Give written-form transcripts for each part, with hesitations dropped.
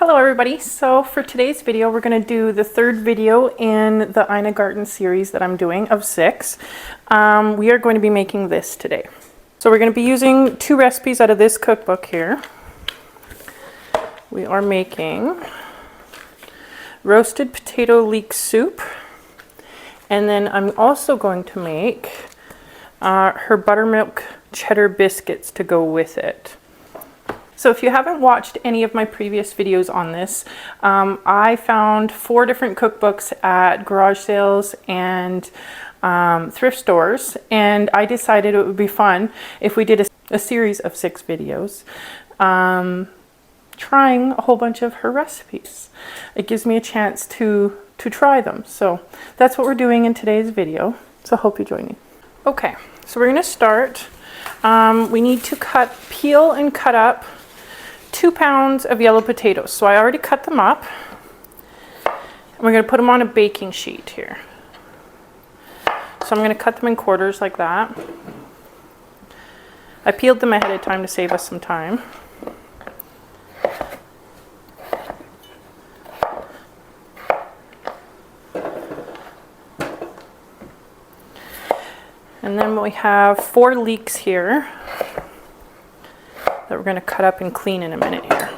Hello everybody, so for today's video we're going to do the third video in the Ina Garten series that I'm doing of 6. We are going to be making this today. So we're going to be using 2 recipes out of this cookbook here. We are making roasted potato leek soup, and then I'm also going to make her buttermilk cheddar biscuits to go with it. So if you haven't watched any of my previous videos on this, I found 4 different cookbooks at garage sales and thrift stores, and I decided it would be fun if we did a series of 6 videos trying a whole bunch of her recipes. It gives me a chance to try them. So that's what we're doing in today's video. So I hope you join me. Okay, so we're going to start. We need to peel and cut up 2 pounds of yellow potatoes. So I already cut them up. And we're going to put them on a baking sheet here. So I'm going to cut them in quarters like that. I peeled them ahead of time to save us some time. And then we have 4 leeks here that we're going to cut up and clean in a minute here.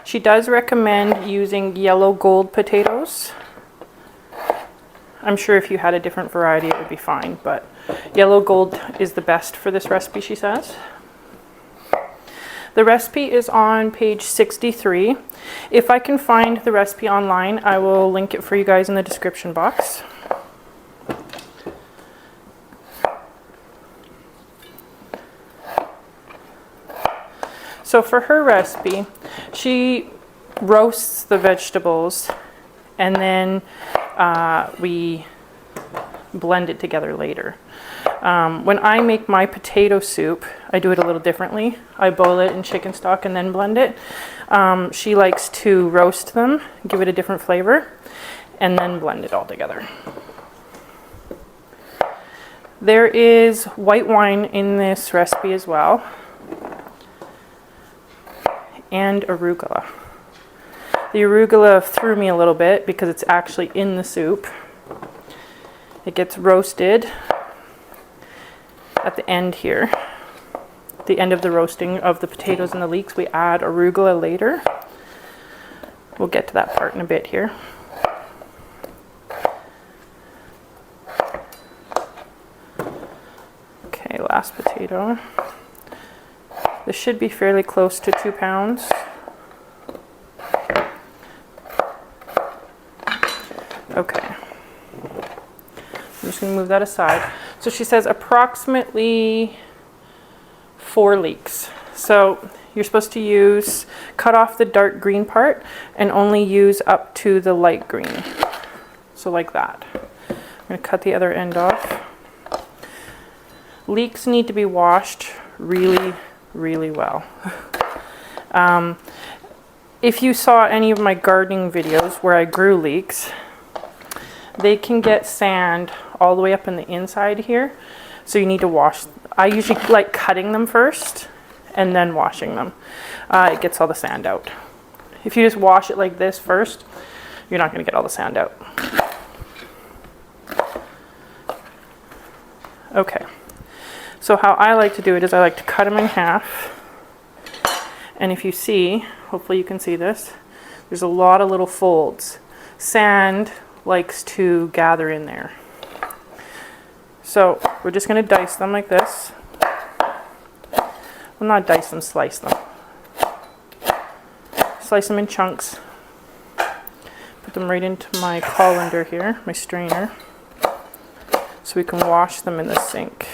She does recommend using yellow gold potatoes. I'm sure if you had a different variety it would be fine, but yellow gold is the best for this recipe, she says. The recipe is on page 63. If I can find the recipe online, I will link it for you guys in the description box. So for her recipe, she roasts the vegetables and then we blend it together later. When I make my potato soup, I do it a little differently. I boil it in chicken stock and then blend it. She likes to roast them, give it a different flavor, and then blend it all together. There is white wine in this recipe as well, and arugula. The arugula threw me a little bit because it's actually in the soup. It gets roasted at the end here, the end of the roasting of the potatoes and the leeks. We add arugula later. We'll get to that part in a bit here. Okay, last potato. This should be fairly close to 2 pounds. Okay. I'm just going to move that aside. So she says approximately 4 leeks. So you're supposed to cut off the dark green part and only use up to the light green. So like that. I'm going to cut the other end off. Leeks need to be washed really, really well. If you saw any of my gardening videos where I grew leeks, they can get sand all the way up in the inside here, so you need to wash. I usually like cutting them first and then washing them. It gets all the sand out. If you just wash it like this first, you're not going to get all the sand out. Okay, so how I like to do it is I like to cut them in half, and if you see, hopefully you can see this, there's a lot of little folds. Sand likes to gather in there. So we're just going to dice them like this. Well, not dice them, slice them. Slice them in chunks. Put them right into my colander here, my strainer, so we can wash them in the sink.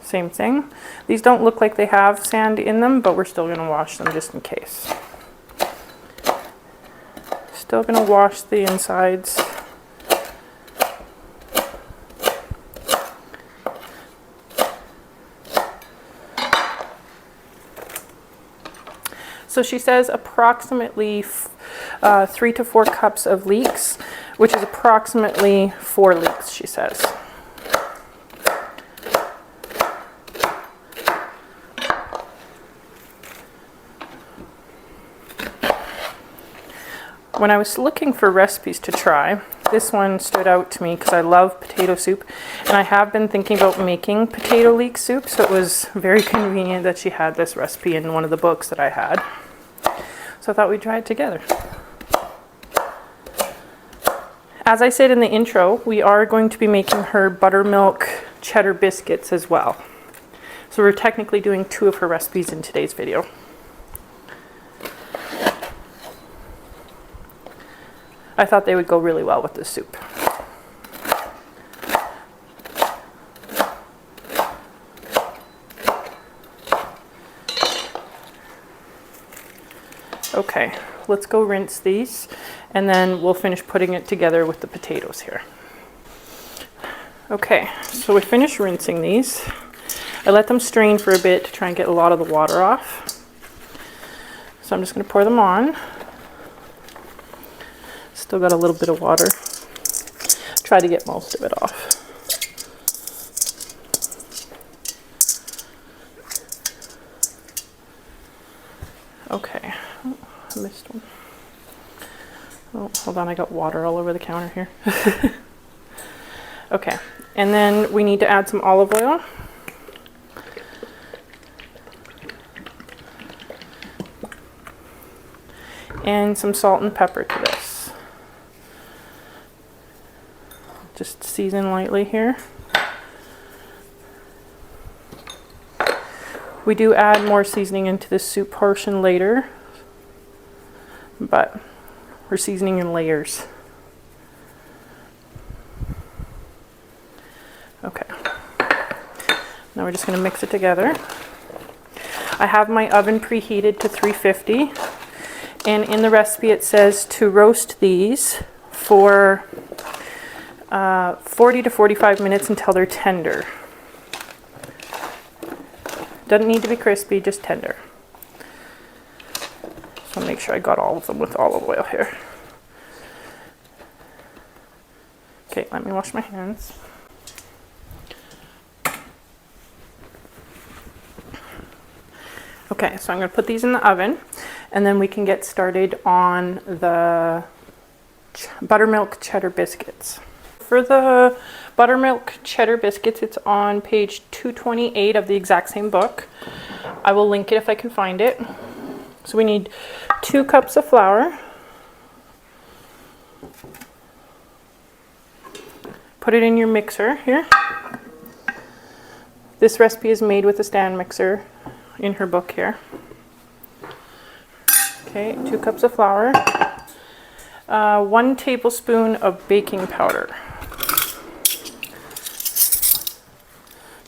Same thing. These don't look like they have sand in them, but we're still going to wash them just in case. Still going to wash the insides. So she says approximately 3 to 4 cups of leeks, which is approximately 4 leeks, she says. When I was looking for recipes to try, this one stood out to me because I love potato soup, and I have been thinking about making potato leek soup, so it was very convenient that she had this recipe in one of the books that I had. So I thought we'd try it together. As I said in the intro, we are going to be making her buttermilk cheddar biscuits as well. So we're technically doing 2 of her recipes in today's video. I thought they would go really well with the soup. Okay, let's go rinse these, and then we'll finish putting it together with the potatoes here. Okay, so we finished rinsing these. I let them strain for a bit to try and get a lot of the water off. So I'm just going to pour them on. Still got a little bit of water. Try to get most of it off. Okay. Oh, I missed one. Oh, hold on, I got water all over the counter here. Okay, and then we need to add some olive oil. And some salt and pepper to this. Just season lightly here. We do add more seasoning into the soup portion later, but we're seasoning in layers. Okay. Now we're just going to mix it together. I have my oven preheated to 350, and in the recipe it says to roast these for 40 to 45 minutes until they're tender. Doesn't need to be crispy, just tender. So I'll make sure I got all of them with olive oil here. Okay, let me wash my hands. Okay, so I'm going to put these in the oven, and then we can get started on the buttermilk cheddar biscuits. For the buttermilk cheddar biscuits, it's on page 228 of the exact same book. I will link it if I can find it. So we need 2 cups of flour. Put it in your mixer here. This recipe is made with a stand mixer in her book here. Okay, 2 cups of flour. 1 tablespoon of baking powder.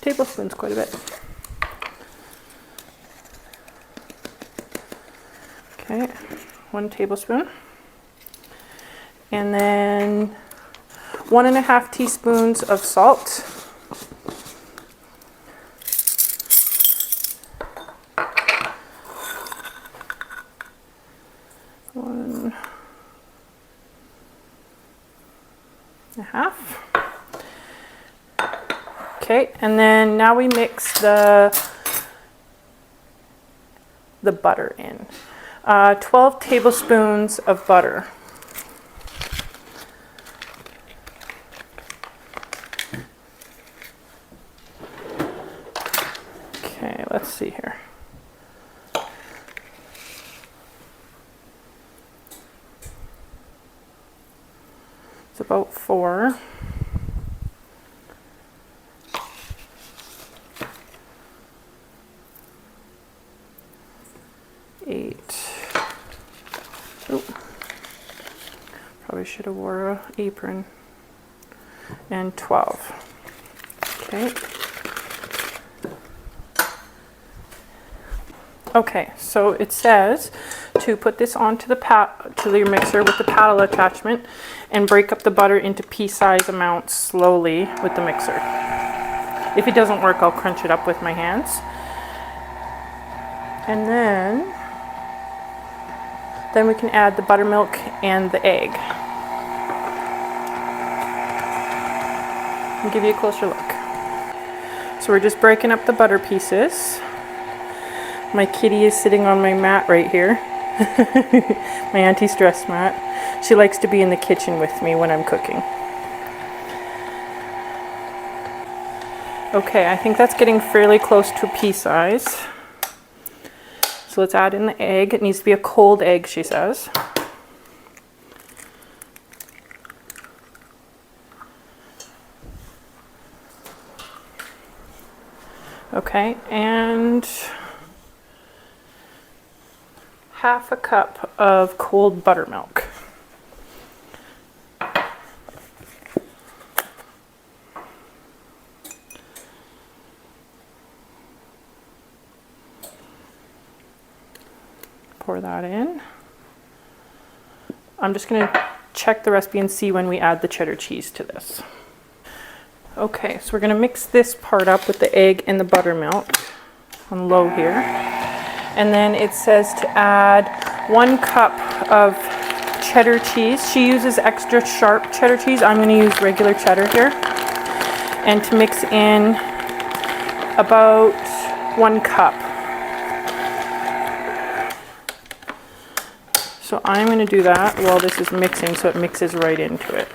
Tablespoon's quite a bit. Okay, 1 tablespoon. And then 1.5 teaspoons of salt. One and a half. Okay, and then now we mix the butter in. 12 tablespoons of butter. Okay, let's see here. It's about 4. Probably should have wore an apron. And 12. Okay. Okay, so it says to put this onto the to your mixer with the paddle attachment and break up the butter into pea-sized amounts slowly with the mixer. If it doesn't work, I'll crunch it up with my hands. And then Then we can add the buttermilk and the egg. I'll give you a closer look. So we're just breaking up the butter pieces. My kitty is sitting on my mat right here. My anti-stress mat. She likes to be in the kitchen with me when I'm cooking. Okay, I think that's getting fairly close to pea size. So let's add in the egg. It needs to be a cold egg, she says. Okay, and half a cup of cold buttermilk. Pour that in. I'm just going to check the recipe and see when we add the cheddar cheese to this. Okay, so we're going to mix this part up with the egg and the buttermilk on low here. And then it says to add 1 cup of cheddar cheese. She uses extra sharp cheddar cheese. I'm going to use regular cheddar here. And to mix in about 1 cup. So I'm going to do that while this is mixing so it mixes right into it.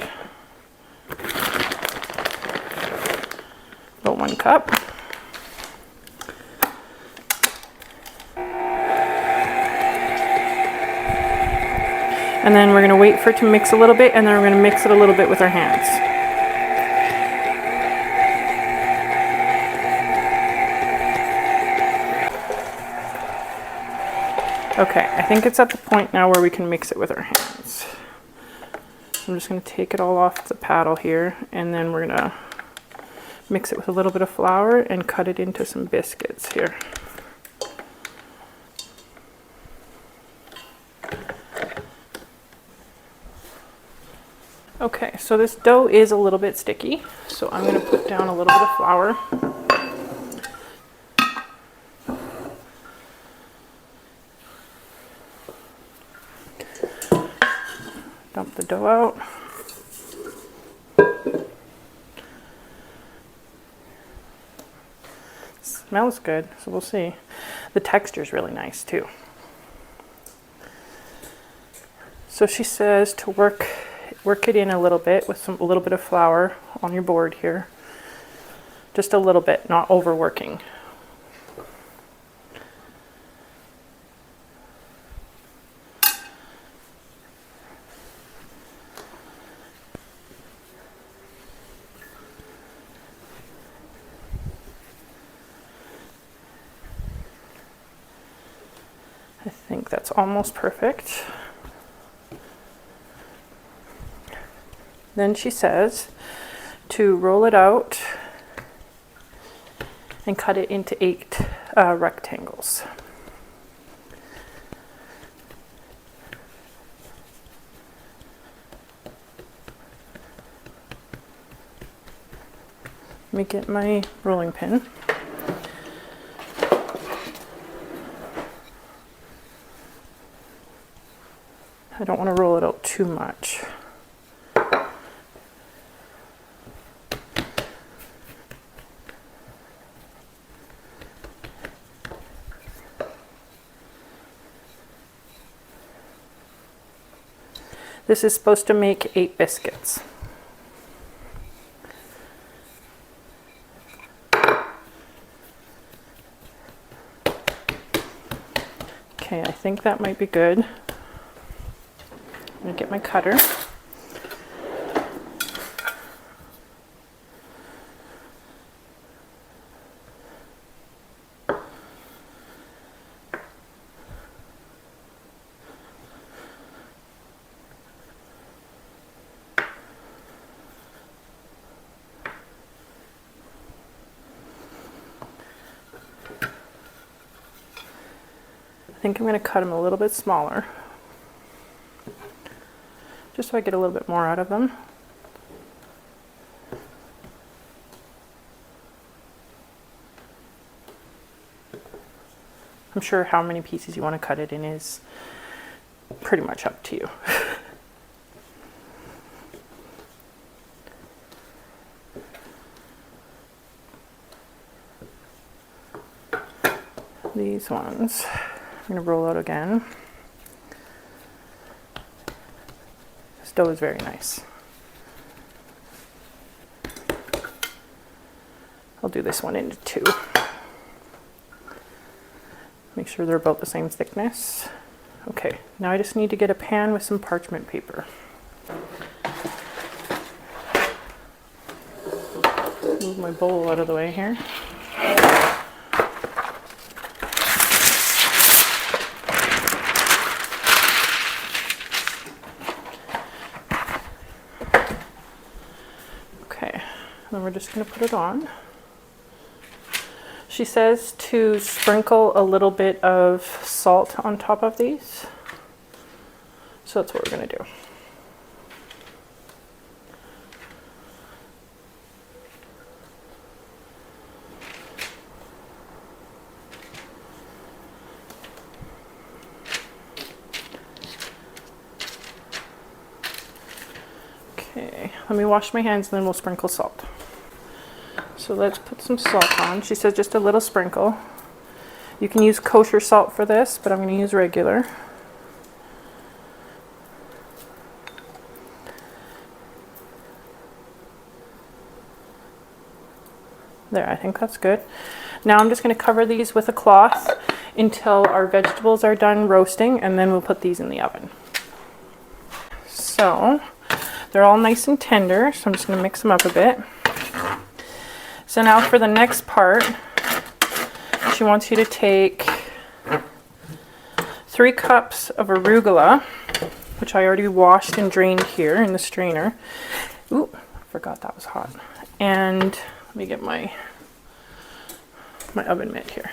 About 1 cup. And then we're going to wait for it to mix a little bit, and then we're going to mix it a little bit with our hands. Okay, I think it's at the point now where we can mix it with our hands. I'm just going to take it all off the paddle here, and then we're going to mix it with a little bit of flour and cut it into some biscuits here. Okay, so this dough is a little bit sticky, so I'm going to put down a little bit of flour. Dump the dough out. Smells good, so we'll see. The texture is really nice too. So she says to work it in a little bit with a little bit of flour on your board here. Just a little bit, not overworking. I think that's almost perfect. Then she says to roll it out and cut it into 8 rectangles. Let me get my rolling pin. I don't want to roll it out too much. This is supposed to make 8 biscuits. Okay, I think that might be good. I'm going to get my cutter. I think I'm going to cut them a little bit smaller, just so I get a little bit more out of them. I'm sure how many pieces you want to cut it in is pretty much up to you. These ones I'm going to roll out again. This dough is very nice. I'll do this one into 2. Make sure they're about the same thickness. Okay, now I just need to get a pan with some parchment paper. Move my bowl out of the way here. Okay, then we're just going to put it on. She says to sprinkle a little bit of salt on top of these. So that's what we're going to do. Okay, let me wash my hands and then we'll sprinkle salt. So let's put some salt on. She says just a little sprinkle. You can use kosher salt for this, but I'm going to use regular. There, I think that's good. Now I'm just going to cover these with a cloth until our vegetables are done roasting, and then we'll put these in the oven. So they're all nice and tender, so I'm just going to mix them up a bit. So now for the next part, she wants you to take 3 cups of arugula, which I already washed and drained here in the strainer. Ooh, I forgot that was hot. And let me get my oven mitt here,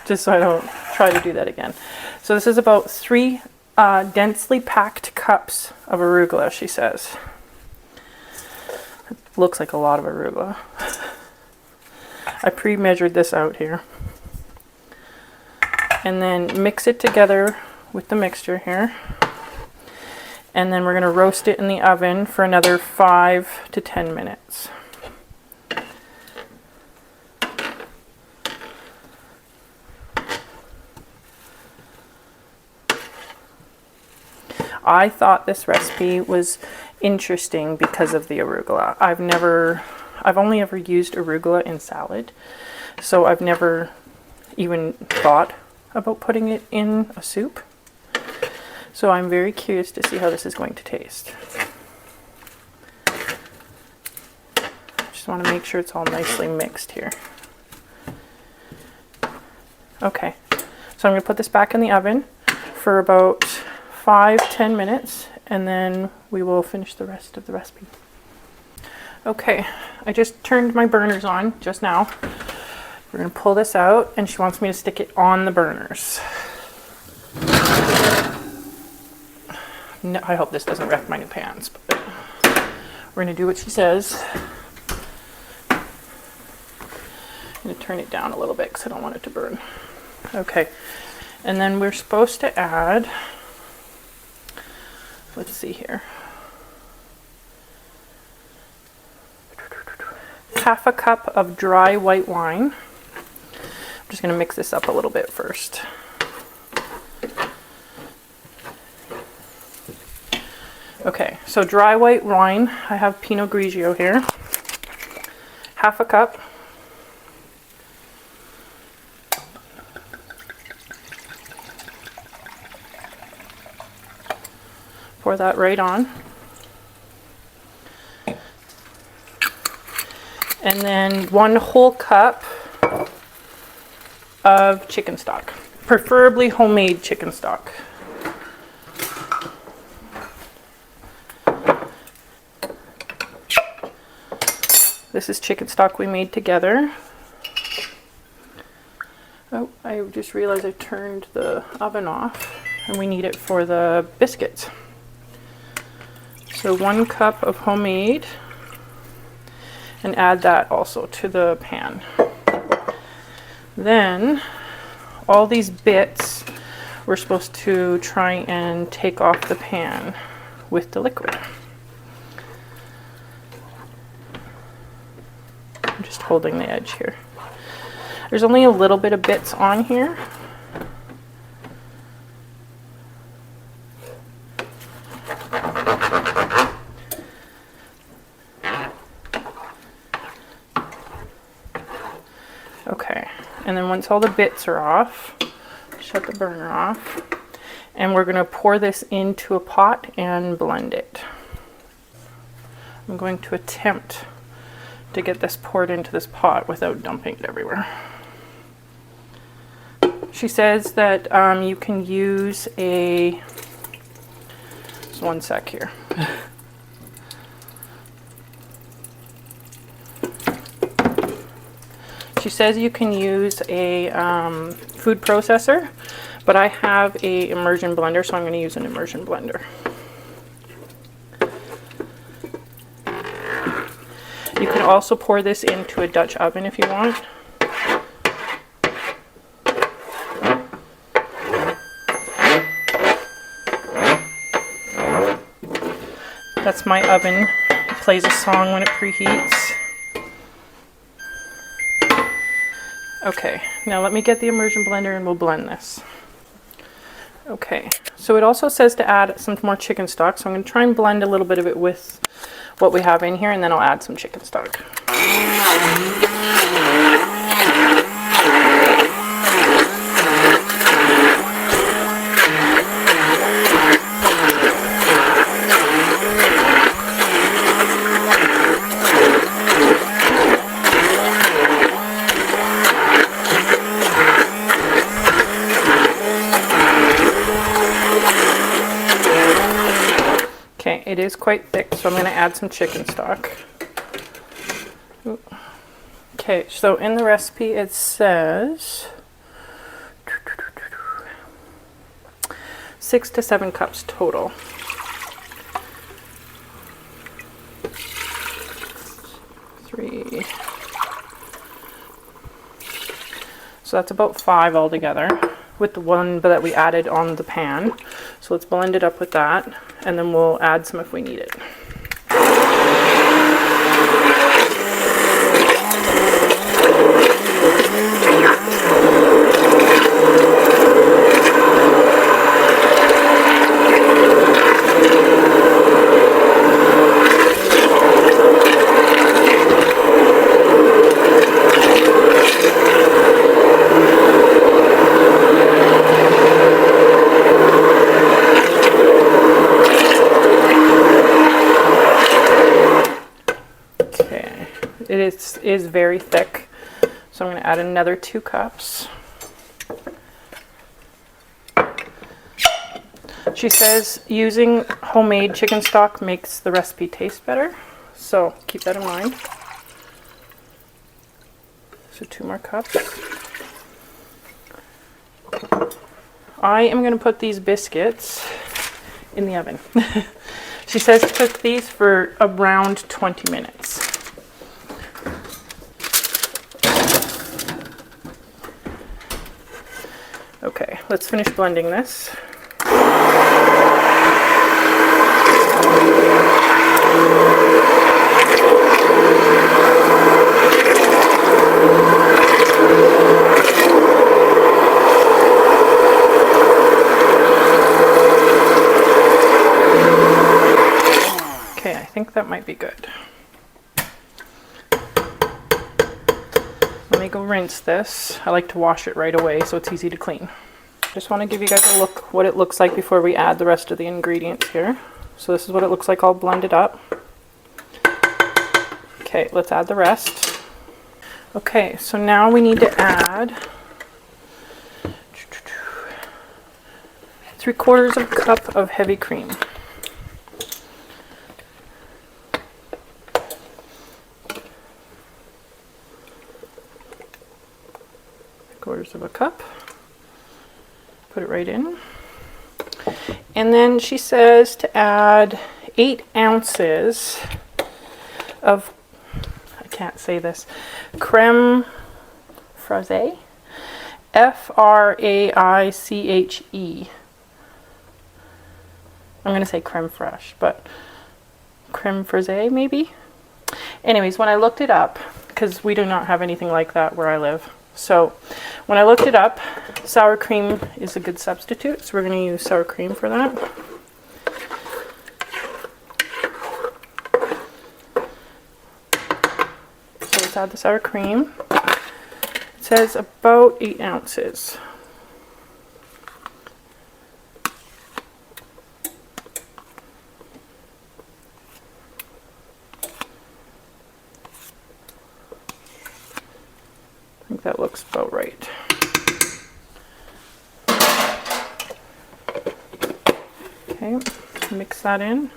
just so I don't try to do that again. So this is about 3 densely packed cups of arugula, she says. It looks like a lot of arugula. I pre-measured this out here. And then mix it together with the mixture here. And then we're going to roast it in the oven for another 5 to 10 minutes. I thought this recipe was interesting because of the arugula. I've only ever used arugula in salad, so I've never even thought about putting it in a soup. So I'm very curious to see how this is going to taste. Just want to make sure it's all nicely mixed here. Okay, so I'm going to put this back in the oven for about 5-10 minutes, and then we will finish the rest of the recipe. Okay, I just turned my burners on just now. We're going to pull this out, and she wants me to stick it on the burners. No, I hope this doesn't wreck my new pans, but we're going to do what she says. I'm going to turn it down a little bit because I don't want it to burn. Okay, and then we're supposed to add, let's see here, half a cup of dry white wine. I'm just going to mix this up a little bit first. Okay, so dry white wine, I have Pinot Grigio here, half a cup. Pour that right on. And then 1 whole cup of chicken stock, preferably homemade chicken stock. This is chicken stock we made together. Oh, I just realized I turned the oven off, and we need it for the biscuits. So 1 cup of homemade, and add that also to the pan. Then all these bits we're supposed to try and take off the pan with the liquid. I'm just holding the edge here. There's only a little bit of bits on here. Okay, and then once all the bits are off, shut the burner off, and we're going to pour this into a pot and blend it. I'm going to attempt to get this poured into this pot without dumping it everywhere. She says that you can use a, just one sec here. She says you can use a food processor, but I have a immersion blender, so I'm going to use an immersion blender. You can also pour this into a Dutch oven if you want. That's my oven. It plays a song when it preheats. Okay, now let me get the immersion blender and we'll blend this. Okay, so it also says to add some more chicken stock, so I'm going to try and blend a little bit of it with what we have in here, and then I'll add some chicken stock. Okay, it is quite thick, so I'm going to add some chicken stock. Okay, so in the recipe it says 6 to 7 cups total. Three. So that's about 5 altogether with the one that we added on the pan. So let's blend it up with that, and then we'll add some if we need it. It is very thick, so I'm going to add another 2 cups. She says using homemade chicken stock makes the recipe taste better, so keep that in mind. So 2 more cups. I am going to put these biscuits in the oven. She says to cook these for around 20 minutes. Okay, let's finish blending this. Okay, I think that might be good. Let me go rinse this. I like to wash it right away so it's easy to clean. Just want to give you guys a look what it looks like before we add the rest of the ingredients here. So this is what it looks like all blended up. Okay, let's add the rest. Okay, so now we need to add 3/4 cup of heavy cream. Quarters of a cup. Put it right in. And then she says to add 8 ounces of, I can't say this, creme fraise. Fraiche. I'm going to say creme fraiche, but creme fraise maybe? Anyways, when I looked it up, because we do not have anything like that where I live. So when I looked it up, sour cream is a good substitute. So we're going to use sour cream for that. So let's add the sour cream. It says about 8 ounces. I think that looks about right. Okay, mix that in.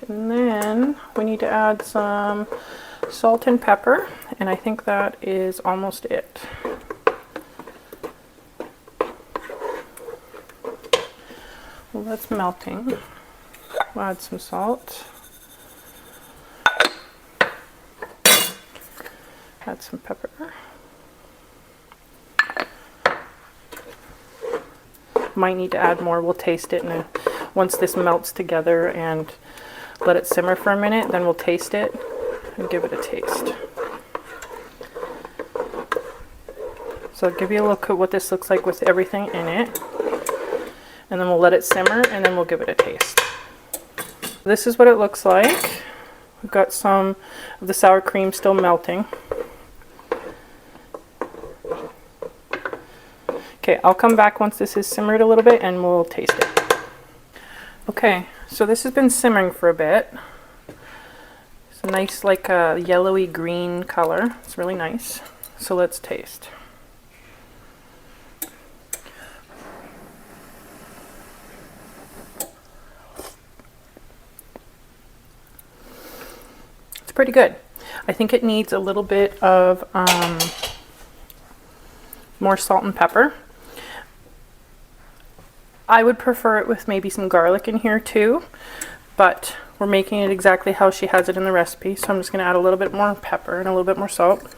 And then we need to add some salt and pepper, and I think that is almost it. Well, that's melting. We'll add some salt. Add some pepper. Might need to add more. We'll taste it, and once this melts together and let it simmer for a minute, then we'll taste it and give it a taste. So I'll give you a look at what this looks like with everything in it, and then we'll let it simmer, and then we'll give it a taste. This is what it looks like. We've got some of the sour cream still melting. Okay, I'll come back once this is simmered a little bit and we'll taste it. Okay, so this has been simmering for a bit. It's a nice, like a yellowy green color. It's really nice. So let's taste. It's pretty good. I think it needs a little bit of more salt and pepper. I would prefer it with maybe some garlic in here too, but we're making it exactly how she has it in the recipe, so I'm just going to add a little bit more pepper and a little bit more salt.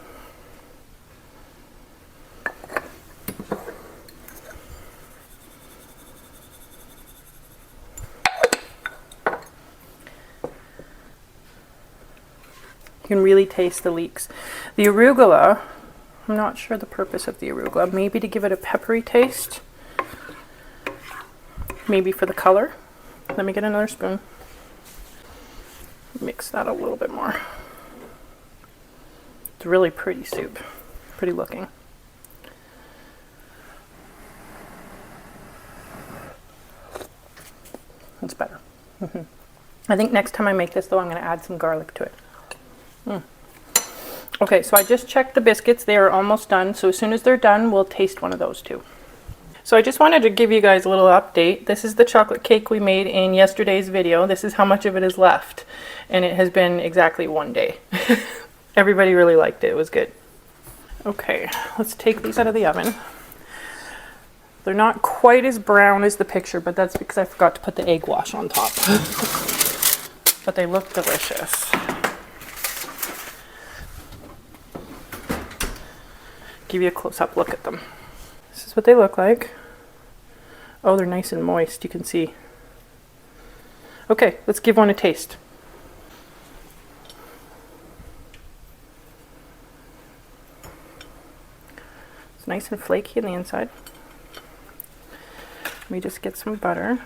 You can really taste the leeks. The arugula, I'm not sure the purpose of the arugula, maybe to give it a peppery taste. Maybe for the color. Let me get another spoon. Mix that a little bit more. It's really pretty soup. Pretty looking. It's better. I think next time I make this though, I'm going to add some garlic to it. Okay, so I just checked the biscuits. They are almost done. So as soon as they're done, we'll taste one of those too. So I just wanted to give you guys a little update. This is the chocolate cake we made in yesterday's video. This is how much of it is left. And it has been exactly 1 day. Everybody really liked it. It was good. Okay, let's take these out of the oven. They're not quite as brown as the picture, but that's because I forgot to put the egg wash on top. But they look delicious. Give you a close-up look at them. This is what they look like. Oh, they're nice and moist, you can see. Okay, let's give one a taste. It's nice and flaky on the inside. Let me just get some butter.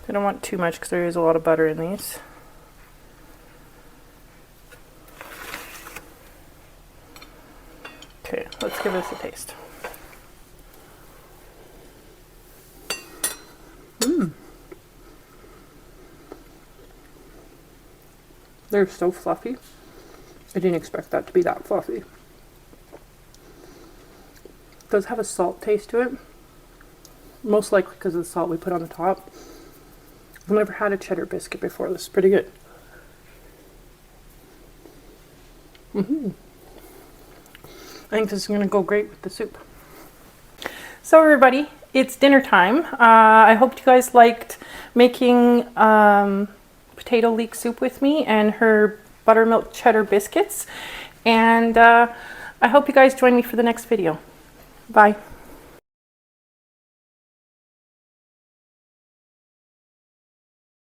I don't want too much because there is a lot of butter in these. Okay, let's give this a taste. They're so fluffy. I didn't expect that to be that fluffy. It does have a salt taste to it. Most likely because of the salt we put on the top. I've never had a cheddar biscuit before. This is pretty good. I think this is going to go great with the soup. So everybody, it's dinner time. I hope you guys liked making potato leek soup with me and her buttermilk cheddar biscuits. And I hope you guys join me for the next video. Bye.